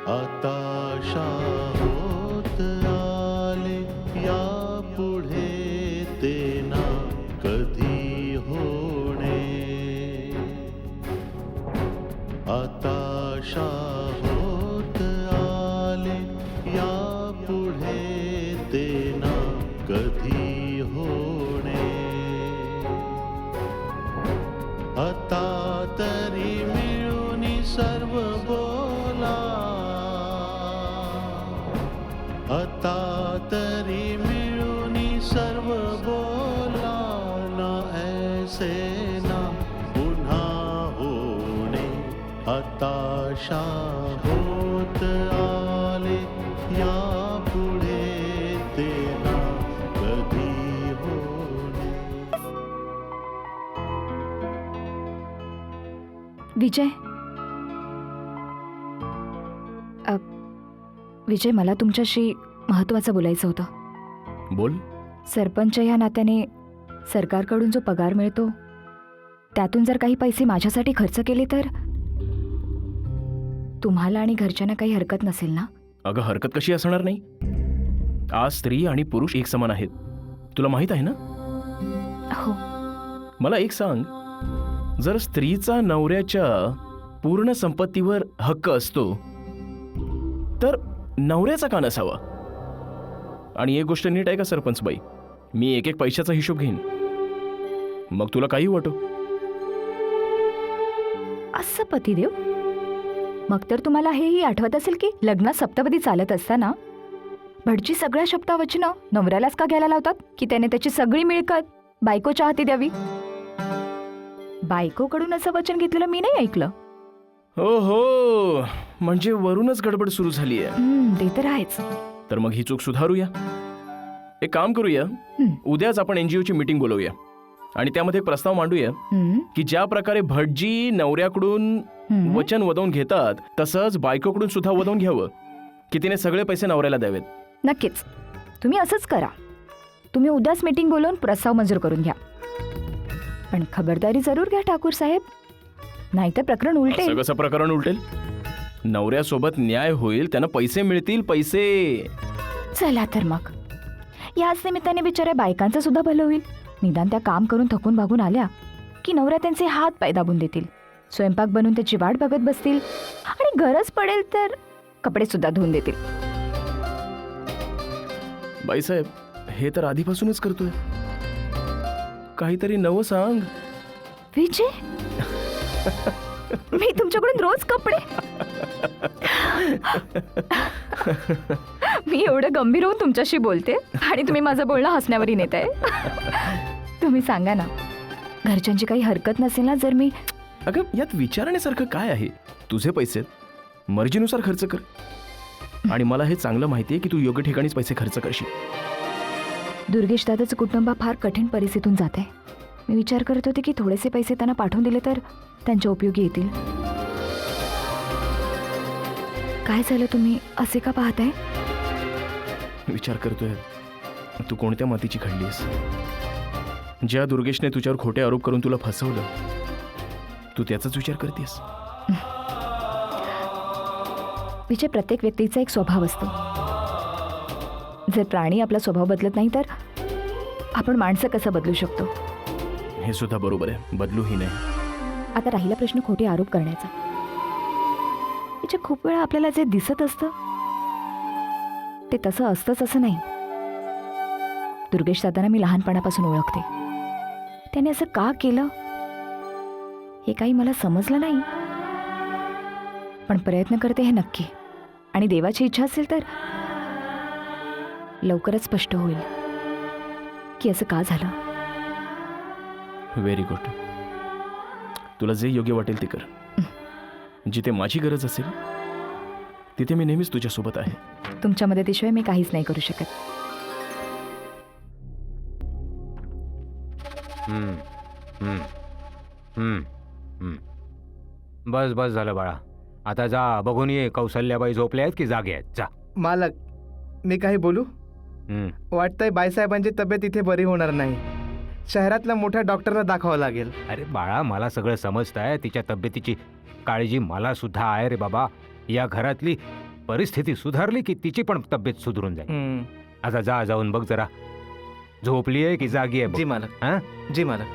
आता होत आले यापुढे ते ना कधी होणे. आता होत आले यापुढे ते ना कधी होणे. आता तरी मिळून सर्व बोला. आता तरी मिळून सर्व बोला. ना ऐसे ना पुन्हा होणे. हताशा होत आले यापुढे ते ना कधी होणे. विजय, विजय, मला तुमच्याशी महत्त्वाचं बोलायचं होतं. बोल. सरपंच या नात्याने सरकारकडून जो पगार मिळतो त्यातून जर काही पैसे माझ्यासाठी खर्च केले तर तुम्हाला आणि घरच्यांना काही हरकत नसेल ना? अगं, हरकत कशी असणार नाही? आज स्त्री आणि पुरुष एक समान आहेत, तुला माहित आहे ना? हो. मला एक सांग, जर स्त्रीचा नवऱ्याच्या पूर्ण संपत्तीवर हक्क असतो तर नवऱ्याचा का नसावा? आणि एक गोष्ट नीट आहे का सरपंच बाई, मी एक एक पैशाचा हिशोब घेईन, मग तुला काही वाटो. असं पतिदेव? मग तर तुम्हाला हेही आठवत असेल की लग्नात सप्तपदी चालत असताना भटजी सगळ्या शब्दावचनं नवऱ्यालाच का घ्यायला लावतात की त्याने त्याची सगळी मिळकत बायकोच्या हाती द्यावी. बायकोकडून असं वचन घेतलेलं मी नाही ऐकलं. हो हो, म्हणजे वरूनच गडबड सुरू झाली आहे. ते तर आहेच. तर मग ही चूक सुधारूया. एक काम करूया, उद्याच आपण एनजीओची मीटिंग बोलवूया आणि त्यामध्ये एक प्रस्ताव मांडूया की ज्या प्रकारे भटजी नवऱ्याकडून वचन वदवून घेतात तसंच बायकोकडून सुद्धा वदवून घ्यावं की तिने सगळे पैसे नवऱ्याला द्यावेत. नक्कीच, तुम्ही असंच करा. तुम्ही उद्याच मीटिंग बोलवून प्रस्ताव मंजूर करून घ्या. पण खबरदारी जरूर घ्या ठाकूर साहेब, नाहीतर प्रकरण उलटेल. कसं प्रकरण उलटेल? नवऱ्यासोबत न्याय होईल, त्यांना पैसे मिळतील, पैसे. चला तर मग याच निमित्ताने बिचाऱ्या बायकांचं सुद्धा भलं होईल. निदान त्या काम करून थकून भागून आल्या की नवऱ्या त्यांचे हात पाय दाबून देतील, स्वयंपाक बनवून त्याची वाट बघत बसतील आणि गरज पडेल तर कपडे सुद्धा धुवून देतील. बाईसाहेब, हे तर आधीपासूनच करतोय, काहीतरी नवं सांग. विजय, मी तुमच्याकडून रोज कपडे? मी एवढं गंभीर होऊन तुमच्याशी बोलते आणि तुम्ही माझं बोलणं हसण्यावरी नेताय. तुम्ही सांगा ना, घरच्यांची काही हरकत नसेल ना जर मी? अगं, यात विचारण्यासारखं काय आहे? तुझे पैसे मर्जीनुसार खर्च कर, आणि मला हे चांगलं माहिती आहे की तू योग्य ठिकाणीच पैसे खर्च करशील. दुर्गेश दादाचं कुटुंब फार कठीण परिस्थितीतून जात आहे. मी विचार करत होते की थोडेसे पैसे त्यांना पाठवून दिले तर त्यांच्या उपयोगी येतील. काय झालं, तुम्ही असे का पाहताय? विचार करतोय, तू कोणत्या मातीची खडलीस? ज्या दुर्गेशने तुझ्यावर खोटे आरोप करून तुला फसवलं, तू त्याचाच विचार करतेस? विजय, प्रत्येक व्यक्तीचा एक स्वभाव असतो. जर प्राणी आपला स्वभाव बदलत नाही तर आपण माणसं कसं बदलू शकतो? हे सुद्धा बरोबर आहे, बदलूही नाही. आता राहिला प्रश्न खोटे आरोप करण्याचा. विजय, खूप वेळा आपल्याला जे दिसत असतं ते तसं असतंच असं नाही. दुर्गेश दादांना मी लहानपणापासून ओळखते. त्याने असं का केलं हे काही मला समजलं नाही, पण प्रयत्न करते हे नक्की. आणि देवाची इच्छा असेल तर लवकरच स्पष्ट होईल की असं का झालं. Very good. तुला जे योग्य वाटेल ते कर. जिथे माझी गरज असेल तिथे मी नेहमीच तुझ्यासोबत आहे. तुमच्या मदतीशिवाय मी काहीच नाही करू शकत. हम्म हम्म हम्म बस बस झालं बाळा. आता जा बघून ये कौसल्याबाई झोपल्या आहेत की जागे आहेत. जा. मालक, मी काही बोलू? हं. वाटतंय बाईसाहेबांची तब्येत इथे बरी होणार नाही. शहरातल्या मोठ्या डॉक्टरला दाखवावं लागेल. अरे बाळा, मला सगळं समजतंय. तिच्या तब्येतीची काळजी मला सुद्धा आहे रे बाबा. या घरातली परिस्थिती सुधारली की तिची पण तब्येत सुधरून जाईल. आता जाऊन बघ जरा, झोपली आहे की जागी आहे बघ. जी मालक. हां? जी मालक.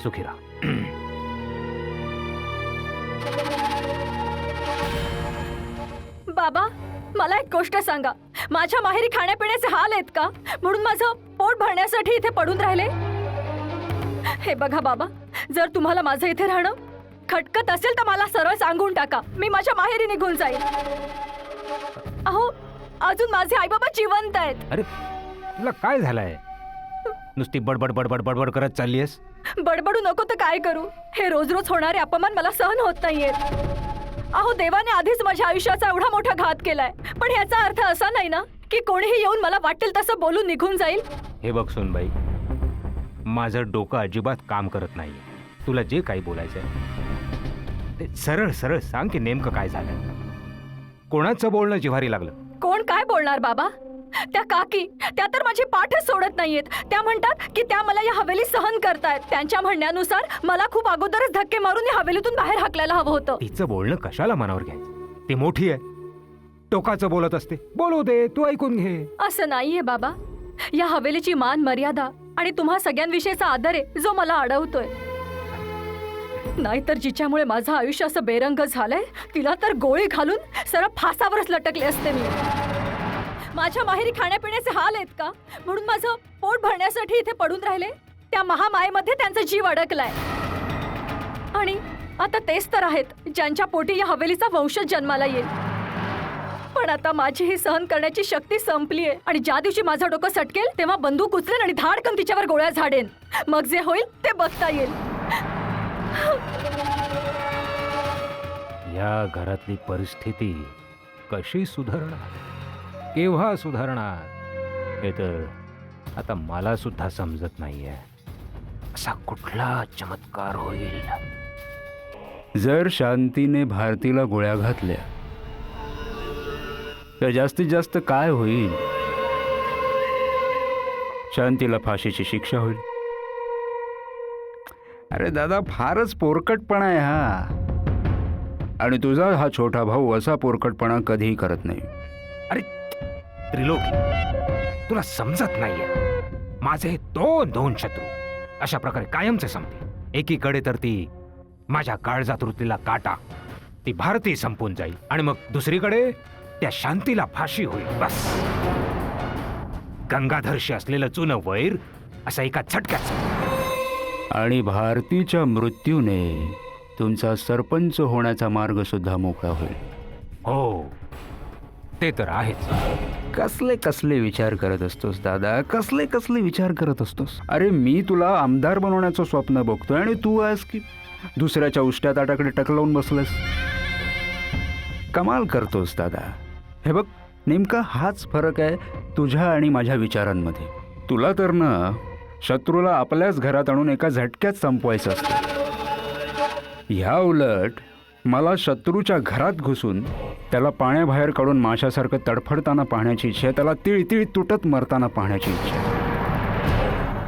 सुखी राहा. बाबा, मला एक गोष्ट सांगा. माझ्या माहेरी खाण्यापिण्याचे हाल आहेत का, म्हणून माझं पोट भरण्यासाठी इथे पडून राहिले? हे बघा बाबा, जर तुम्हाला माझं इथे राहणं खटकत असेल तर मला सरळ सांगून टाका. मी माझ्या माहेरी निघून जाईल. अहो, अजून माझे आई बाबा जिवंत आहेत. अरे तुला काय झालंय? नुसती बडबड बडबड बडबड करत चाललीयस. बडबडू नको तर काय करू? हे रोज रोज होणारे अपमान मला सहन होत नाहीयेत. अहो, देवाने आधीच माझ्या आयुष्याचा एवढा मोठा घात केलाय, पण ह्याचा अर्थ असा नाही ना की कोणीही येऊन मला वाटेल तसं बोलून निघून जाईल. हे बघ सोनबाई, माझं डोकं अजिबात काम करत नाही. तुला जे काही बोलायचंय ते सरळ सरळ सांग की नेमकं काय झालं. कोणाचं बोलणं जिव्हारी लागलं? कोण काय बोलणार बाबा? त्या काकी, त्या तर माझी पाठच सोडत नाहीयेत. त्या म्हणतात की त्या मला या हवेली सहन करतायत. त्यांच्या म्हणण्यानुसार मला खूप अगोदरच धक्के मारून या हवेलीतून बाहेर हाकलायला हवं होतं. तिचं बोलणं कशाला मनावर घ्यायचं? ती मोठी आहे, टोकाचं बोलत असते. बोलू दे, तू ऐकून घे. असं नाहीये बाबा. या हवेलीची मान मर्यादा आणि तुम्हा सगळ्यांविषयीचा आदर आहे जो मला अडवतोय. नाहीतर जिच्यामुळे माझं आयुष्य असं बेरंग झालंय, तिला तर गोळी घालून सरळ फासावरच लटकले असते मी. माझ्या माहेरी खाण्यापिण्याचे हाल आहेत का, म्हणून माझं पोट भरण्यासाठी इथे पडून राहिले? त्या महामायेमध्ये त्यांचा जीव अडकलाय. आणि आता तेच तर आहेत ज्यांच्या पोटी या हवेलीचा वंशज जन्माला येईल. पण आता माझी ही सहन करण्याची शक्ती संपली आहे. आणि ज्या दिवशी माझं डोकं सटकेल तेव्हा बंदूक उचलेन आणि धाडकन तिच्यावर गोळ्या झाडेन. मग जे होईल ते बघता येईल. या घरातली परिस्थिती कशी सुधारणार, केव्हा सुधारणार, हे तर आता मला सुद्धा समजत नाहीये. असा कुठला चमत्कार होईल? जर शांतीने भारतीला गोळ्या घातल्या तर जास्तीत जास्त काय होईल? शांतीला फाशीची शिक्षा होईल. अरे दादा, फारच पोरकटपणा आहे हा. आणि तुझा हा छोटा भाऊ असा पोरकटपणा कधीही करत नाही. अरे त्रिलोकी, तुला समजत नाहीये. माझे दोन शत्रू अशा प्रकारे कायमचे संपते. एकीकडे तर ती माझ्या काळजात रुतलेला काटा, ती भारती संपून जाईल. आणि मग दुसरीकडे त्या शांतीला फाशी होईल. बस, गंगाधरशी असलेलं जुनं वैर असं एका झटक्यात. आणि भारतीच्या मृत्यूने तुमचा सरपंच होण्याचा मार्ग सुद्धा मोकळा होईल. हो, ते तर आहेच. कसले कसले विचार करत असतोस दादा, कसले कसले विचार करत असतोस. अरे मी तुला आमदार बनवण्याचं स्वप्न बघतोय आणि तू आहेस की दुसऱ्याच्या उष्ट्या ताटाकडे टकलावून बसलास. कमाल करतोस दादा. हे बघ, नेमका हाच फरक आहे तुझ्या आणि माझ्या विचारांमध्ये. तुला तर ना शत्रूला आपल्याच घरात आणून एका झटक्यात संपवायचं असतं. ह्या उलट मला शत्रूच्या घरात घुसून त्याला पाण्याबाहेर काढून माशासारखं तडफडताना पाहण्याची इच्छा आहे. त्याला तिळतिळ तुटत मरताना पाहण्याची इच्छा आहे.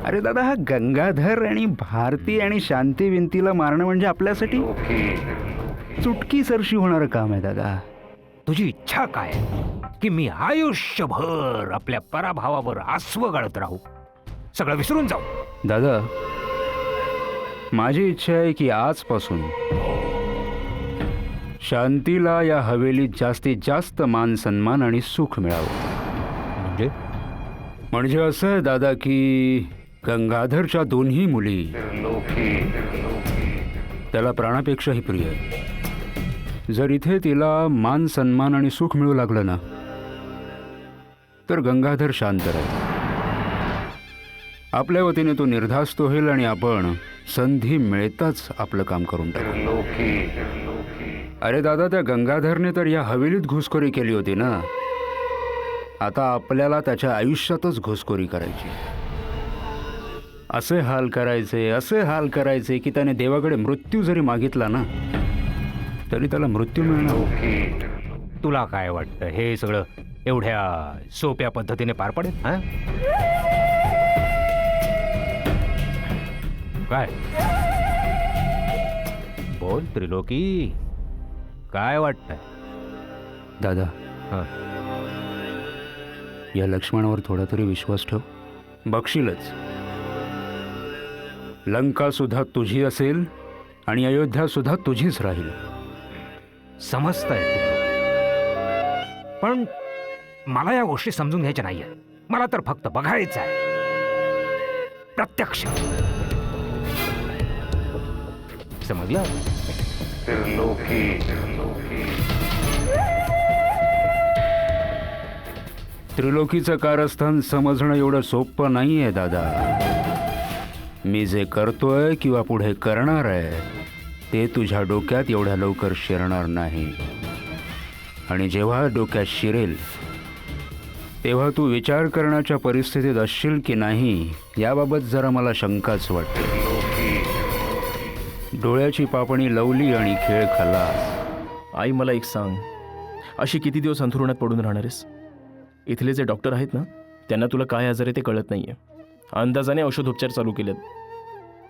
अरे दादा, हा गंगाधर आणि भारती आणि शांती विंतीला मारणं म्हणजे आपल्यासाठी चुटकी सरशी होणारं काम आहे दादा. तुझी इच्छा काय की मी आयुष्यभर आपल्या पराभवावर आस्व गळत राहू, सगळं विसरून जाऊ? दादा, माझी इच्छा आहे की आजपासून शांतीला या हवेलीत जास्तीत जास्त मान सन्मान आणि सुख मिळावं. म्हणजे असं आहे दादा की गंगाधरच्या दोन्ही मुली त्याला प्राणापेक्षाही प्रिय आहेत. जर इथे तिला मान सन्मान आणि सुख मिळू लागलं ना तर गंगाधर शांत राहील. आपल्या वतीने तो निर्धास्त होईल आणि आपण संधी मिळताच आपलं काम करून टाकू. अरे दादा, त्या गंगाधरने तर या हवेलीत घुसखोरी केली होती ना, आता आपल्याला त्याच्या आयुष्यातच घुसखोरी करायची. असे हाल करायचे की त्याने देवाकडे मृत्यू जरी मागितला ना तरी त्याला मृत्यू मिळणार. तुला काय वाटतं हे सगळं एवढ्या सोप्या पद्धतीने पार पडेल? हा? काय बोल त्रिलोकी, काय वाटतंय? दादा, हा. या लक्ष्मणावर थोडा तरी विश्वास ठेव. बघशीलच, लंका सुद्धा तुझी असेल आणि अयोध्या सुद्धा तुझीच राहील. समजतंय, पण मला या गोष्टी समजून घ्यायच्या नाहीये. मला तर फक्त बघायचं आहे प्रत्यक्ष. समजलं? त्रिलोकीचं कारस्थान समजणं एवढं सोपं नाहीये दादा. मी जे करतोय किंवा पुढे करणार आहे ते तुझ्या डोक्यात एवढ्या लवकर शिरणार नाही. आणि जेव्हा डोक्यात शिरेल तेव्हा तू विचार करण्याच्या परिस्थितीत असशील की नाही याबाबत जरा मला शंकाच वाटते. डोळ्याची पापणी लवली आणि खेळ खलास. आई मला एक सांग, अशी किती दिवस अंथरुणात पडून राहणार आहेस? इथले जे डॉक्टर आहेत ना त्यांना तुला काय आजार आहे ते कळत नाहीये. अंदाजाने औषधोपचार चालू केलेत.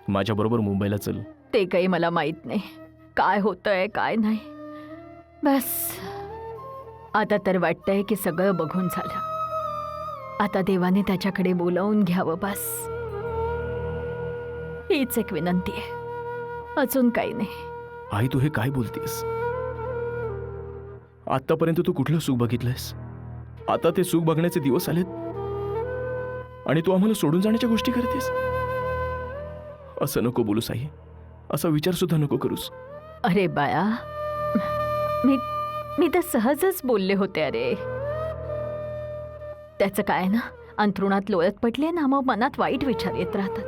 माझ्याबरोबर मुंबईला चल. ते काही मला माहित नाही काय होतंय काय नाही. बस आता तर वाटतंय की सगळं बघून झालं. आता देवाने त्याच्याकडे बोलावून घ्यावं बस. हीच एक विनंती आहे, अजून काही नाही. आई तू हे काय बोलतेस? आतापर्यंत तू कुठलं सुख बघितलंयस? आता ते सुख बघण्याचे दिवस आलेत आणि तू आम्हाला सोडून जाण्याच्या गोष्टी करतेस. असं नको बोलूस आई, असा विचार सुद्धा नको करूस. अरे बाया, मी तर सहजच बोलले होते. अरे त्याचं काय ना, अंथरुणात लोळत पडले ना मग मनात वाईट विचार येत राहतात.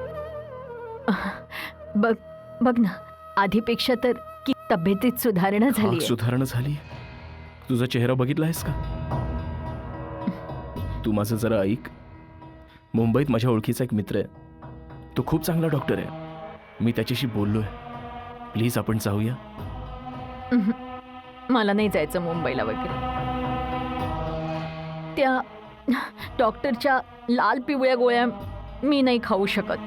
बघ ना, आधीपेक्षा तर की तब्येतीत सुधारणा झाली. सुधारणा झाली? तुझा चेहरा बघितला आहेस का? तू माझं जरा ऐक. मुंबईत माझ्या ओळखीचा एक मित्र आहे, तो खूप चांगला डॉक्टर आहे. मी त्याच्याशी बोललोय. प्लीज आपण जाऊया. मला नाही जायचं मुंबईला वगैरे. त्या डॉक्टरच्या लाल पिवळ्या गोळ्या मी नाही खाऊ शकत.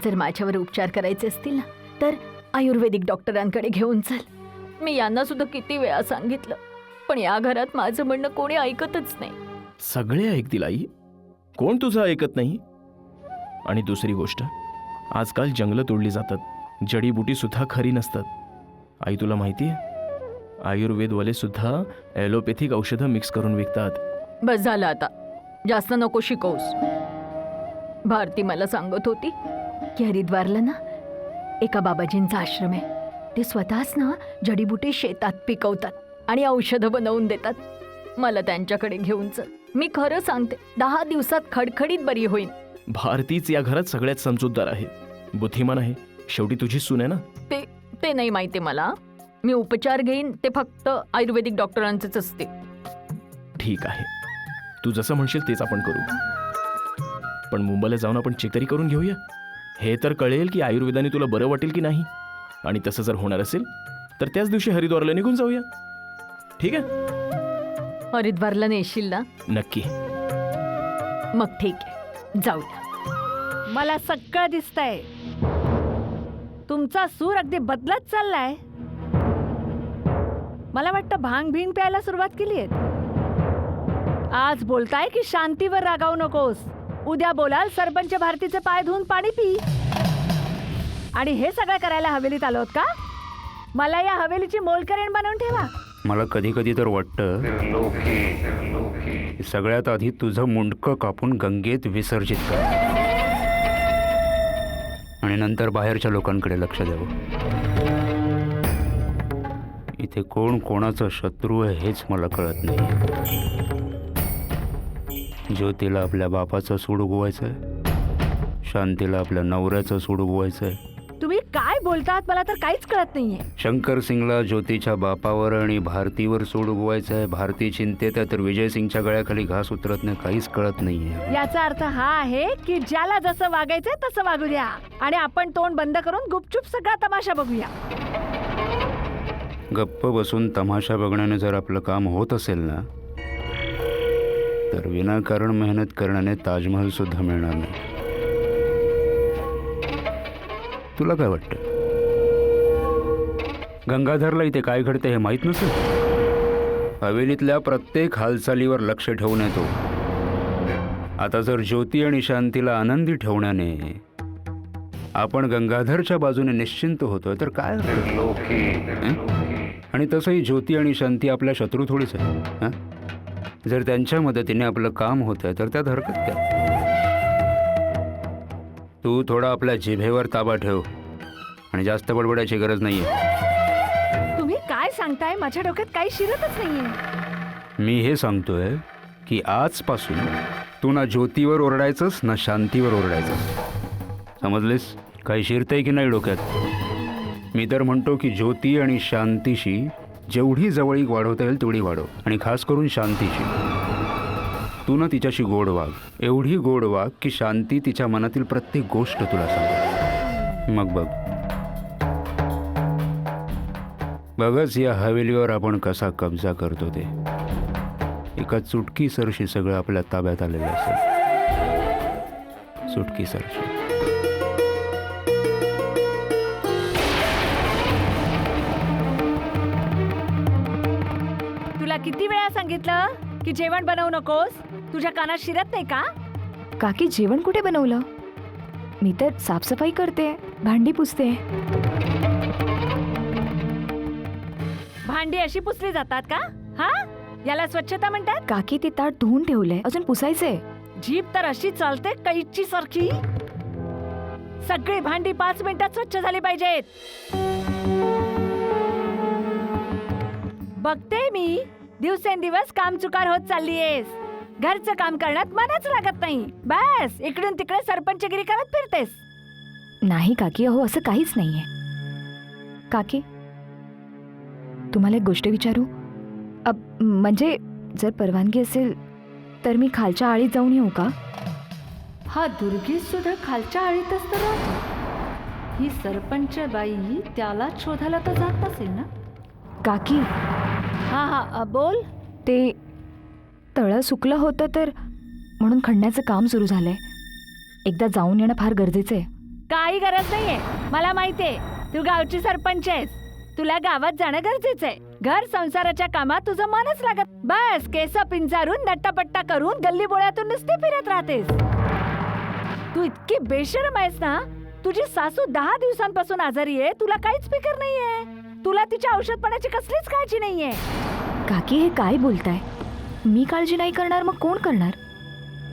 जर माझ्यावर उपचार करायचे असतील ना तर आयुर्वेदिक डॉक्टरांकडे घेऊन चल. मी यांना सुद्धा किती वेळा सांगितलं, पण या घरात माझं म्हणणं कोणी ऐकतच नाही. सगळे ऐकतील आई, कोण तुझं ऐकत नाही? आणि दुसरी गोष्ट, आजकाल जंगलं तोडली जातात, जडीबुटी सुद्धा खरी नसतात. आई तुला माहिती आहे, आयुर्वेदवाले सुद्धा ॲलोपॅथिक औषधं मिक्स करून विकतात. बस झालं आता, जास्त नको शिकवूस. भारती मला सांगत होती की हरिद्वारला ना एका बाबाजींचा आश्रम आहे. ते स्वतःच ना जडीबुटी शेतात पिकवतात आणि औषधं बनवून देतात. मला त्यांच्याकडे घेऊन चल. मी खरं सांगते, 10 दिवसात खडखडीत बरी होईन. भारतीच या घरात सगळ्यात समजूतदार आहे, बुद्धिमान आहे. शेवटी तुझी सून आहे ना. ते नाही माहिती मला. मी उपचार घेईन ते फक्त आयुर्वेदिक डॉक्टरांचेच असते. ठीक आहे, तू जसं म्हणशील तेच आपण करू. पण मुंबईला जाऊन आपण चेक तरी करून घेऊया. हे तर कळेल की आयुर्वेदाने तुला बरं वाटेल की नाही. आणि तसं जर होणार असेल तर त्याच दिवशी हरिद्वारला निघून जाऊया. ठीक आहे? हरिद्वारला नेशील ना? नक्की. मग ठीक आहे, जाऊया. मला सगळं दिसतंय. तुमचा सूर अगदी बदलत चाललाय. मला वाटतं भांग भिंग प्यायला सुरुवात केली आहे. आज बोलताय की शांतीवर रागावू नकोस. उद्या बोलाल सरपंच भारतीचे पाय धुवून पाणी पी. आणि हे सगळं करायला हवेलीत आलोत का? मला या हवेलीची मोलकरीण बनवून ठेवा. मला कधी कधी तर वाटतं सगळ्यात आधी तुझं मुंडकं कापून गंगेत विसर्जित कर आणि नंतर बाहेरच्या लोकांकडे लक्ष द्यावं. इथे कोण कोणाचा शत्रू आहे हेच मला कळत नाही. ज्योतीला आपल्या बापाचं सूड उगवायचंय, शांतीला आपल्या नवऱ्याचं सूड उगवायचंय. तुम्ही काय काय बोलतात मला तर काहीच कळत नाहीये. शंकर सिंगला ज्योतीच्या बापावर आणि भारतीवर सूड उगवायचं आहे. भारती चिंतेत आहे तर विजय सिंगच्या गळ्याखाली घास उतरत नाही. काहीच कळत नाहीये. याचा अर्थ हा आहे की ज्याला जसं वागायचंय तसं वागू द्या आणि आपण तोंड बंद करून गुपचूप सगळा तमाशा बघूया. गप्प बसून तमाशा बघण्याने जर आपलं काम होत असेल ना तर विनाकारण मेहनत करण्याने ताजमहल सुद्धा मिळणार नाही. तुला काय वाटतं? गंगाधरला इथे काय घडते हे माहीत नसेल? हवेलीतल्या प्रत्येक हालचालीवर लक्ष ठेवून येतो. आता जर ज्योती आणि शांतीला आनंदी ठेवण्याने आपण गंगाधरच्या बाजूने निश्चिंत होतोय तर काय हं? आणि तसंही ज्योती आणि शांती आपल्या शत्रू थोडीच आहे. हं? जर त्यांच्या मदतीने आपलं काम होत आहे तर त्यात हरकत काय? तू थोडा आपल्या जिभेवर ताबा ठेव आणि जास्त बडबडायची गरज नाहीये. तुम्ही काय सांगताय? माझ्या डोक्यात काही शिरतच नाहीये. मी हे सांगतोय की आजपासून तू ना ज्योतीवर ओरडायचंस ना शांतीवर ओरडायचंस. समजलेस? काही शिरतंय की नाही डोक्यात? मी तर म्हणतो की ज्योती आणि शांतीशी जेवढी जवळीक वाढवता येईल तेवढी वाढव आणि खास करून शांतीशी. तू ना तिच्याशी गोड वाग. एवढी गोड वाग की शांती तिच्या मनातील प्रत्येक गोष्ट तुला सांग. मग बघच या हवेलीवर आपण कसा कब्जा करतो ते. एका चुटकीसरशी सगळं आपल्या ताब्यात आलेलं असेल. चुटकीसरशी. तुला किती वेळा सांगितलं की जेवण बनवू नकोस? तुझ्या कानात शिरत नाही का? काकी जेवण कुठे बनवलं? मी तर साफसफाई करते, भांडी पुसते. भांडी अशी पुसली जातात का? हा, याला स्वच्छता म्हणतात? काकी ते ताट धुवून ठेवलंय, अजून पुसायचंय. जीभ तर अशी चालते कैची सारखी. सगळी भांडी 5 मिनिटात स्वच्छ झाली पाहिजेत. बघते मी दिवसेंदिवस काम चुकार होत चाललीयेस. घरचं काम करण्यात मनच लागत नाही. बस इकडून तिकडे सरपंचगिरी करत फिरतेस. नाही काकी, अहो असं काहीच नाहीये. काकी तुम्हाला एक गोष्ट विचारू? म्हणजे जर परवानगी असेल तर मी खालच्या आळीत जाऊन येऊ का? हा दुर्गेश सुद्धा खालच्या आळीतच तर राहतो. ही सरपंच बाई त्याला शोधायला तर जात नसेल ना? काकी हा हा बोल. ते तळं सुकलं होतं तर म्हणून खणण्याचं काम सुरू झालंय. एकदा जाऊन येणं फार गरजेचं आहे. काही गरज नाहीये. मला माहितीये तू गावची सरपंच आहेस. तुला गावात जाणं गरजेचं आहे. घर संसाराच्या कामात तुझं मनच लागत. बस केस पिंजारून नट्टापट्टा करून गल्ली बोळ्यातून नुसती फिरत राहतेस. तू इतकी बेशरम आहेस ना. तुझी सासू 10 दिवसांपासून आजारी आहे. तुला काहीच फिकर नाहीये. तुला तिच्या औषधपणाची कसलीच काळजी नाहीये. काकी हे काय बोलताय? मी काळजी नाही करणार मग कोण करणार?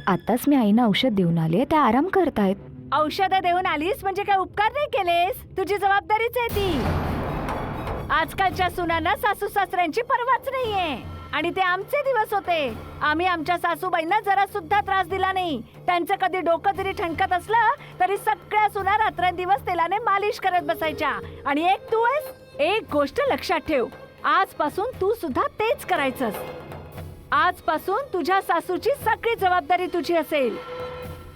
आताच मी आईना औषध देऊन आले, त्या आराम करतायत. औषधं देऊन आलीस म्हणजे काय उपकार नाही केलेस? तुझी जबाबदारीच आहे ती. आजकालच्या सुनांना सासू सासऱ्यांची पर्वाच नाहीये. आणि ते आमचे दिवस होते. आम्ही आमच्या सासूबाईंना जरा सुद्धा त्रास दिला नाही. त्यांचं कधी डोकं जरी ठणकत असलं तरी सगळ्या सुना रात्रंदिवस तेलाने मालिश करत बसायच्या. आणि एक तू आहेस. एक गोष्ट लक्षात ठेव, आजपासून तू सुद्धा तेच करायचंस. आजपासून तुझ्या सासूची सगळी जबाबदारी तुझी असेल.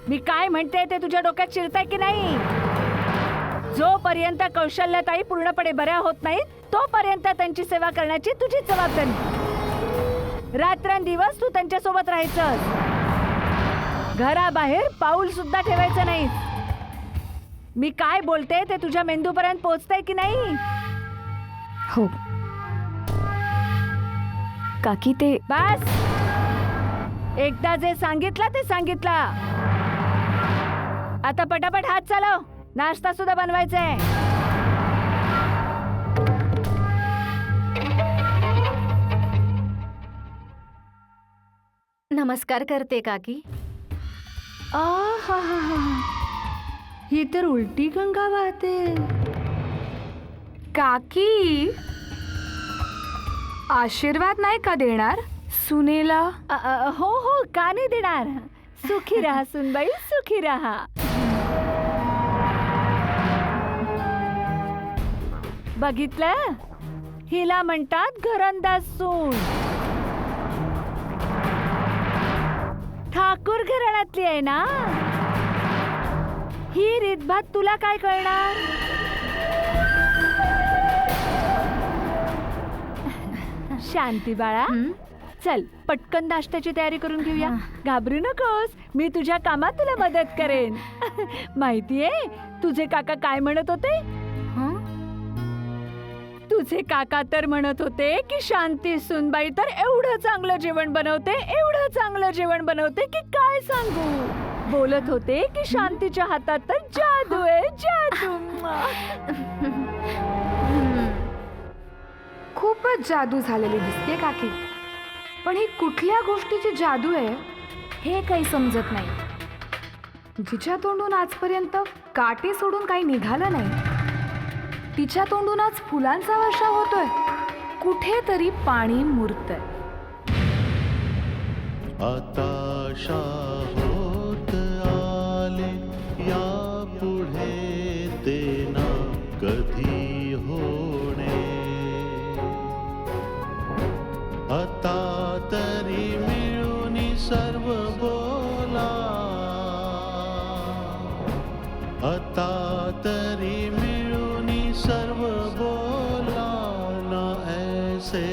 मी काय म्हणते ते तुझ्या डोक्यात शिरताय की नाही? जोपर्यंत कौशल्यताई पूर्णपणे बऱ्या होत नाहीत तोपर्यंत त्यांची सेवा करण्याची तुझी जबाबदारी. रात्रंदिवस तू त्यांच्या सोबत राहायचं. घराबाहेर पाऊल सुद्धा ठेवायचं नाही. मी काय बोलते ते तुझ्या मेंदूपर्यंत पोहोचतंय की नाही? हो काकी. ते बस एकदा जे सांगितलं ते सांगितलं. आता पटापट हात चालव. नाश्ता सुद्धा बनवायचा आहे. नमस्कार करते काकी. ही तर उलटी गंगा वाहते. काकी आशीर्वाद नाही का देणार सुनेला? हो हो, का नाही देणार. सुखी राहा सुनबाई, सुखी राहा. बघितलं, हिला म्हणतात घरंदाज सून. ठाकूर घराण्यातली आहे ना, ही रीतभात तुला काय कळणार? शांती बाळा, चल पटकन नाश्त्याची तयारी करून घेऊया. घाबरू नकोस, मी तुझ्या कामात तुला मदत करेन. माहितीये तुझे काका काय म्हणत होते? तुझे काका तर म्हणत होते की शांती सुनबाई तर एवढं चांगलं जेवण बनवते, एवढं चांगलं जेवण बनवते की काय सांगू. बोलत होते की शांतीच्या हातात तर जादू आहे, जादू. खूपच जादू झालेली दिसते काकी, पण ही कुठल्या गोष्टीची जादू आहे हे काही समजत नाही. जिच्या तोंडून आजपर्यंत काटे सोडून काही निघालं नाही, तिच्या तोंडून आज फुलांचा वर्षाव होतोय. कुठेतरी पाणी मुरतंय. आता होत आले, या पुढे ते ना कधी होणे. आता तरी मिळून सर्व बोला, आता तरी मिळून सर्व बोला ना ऐसे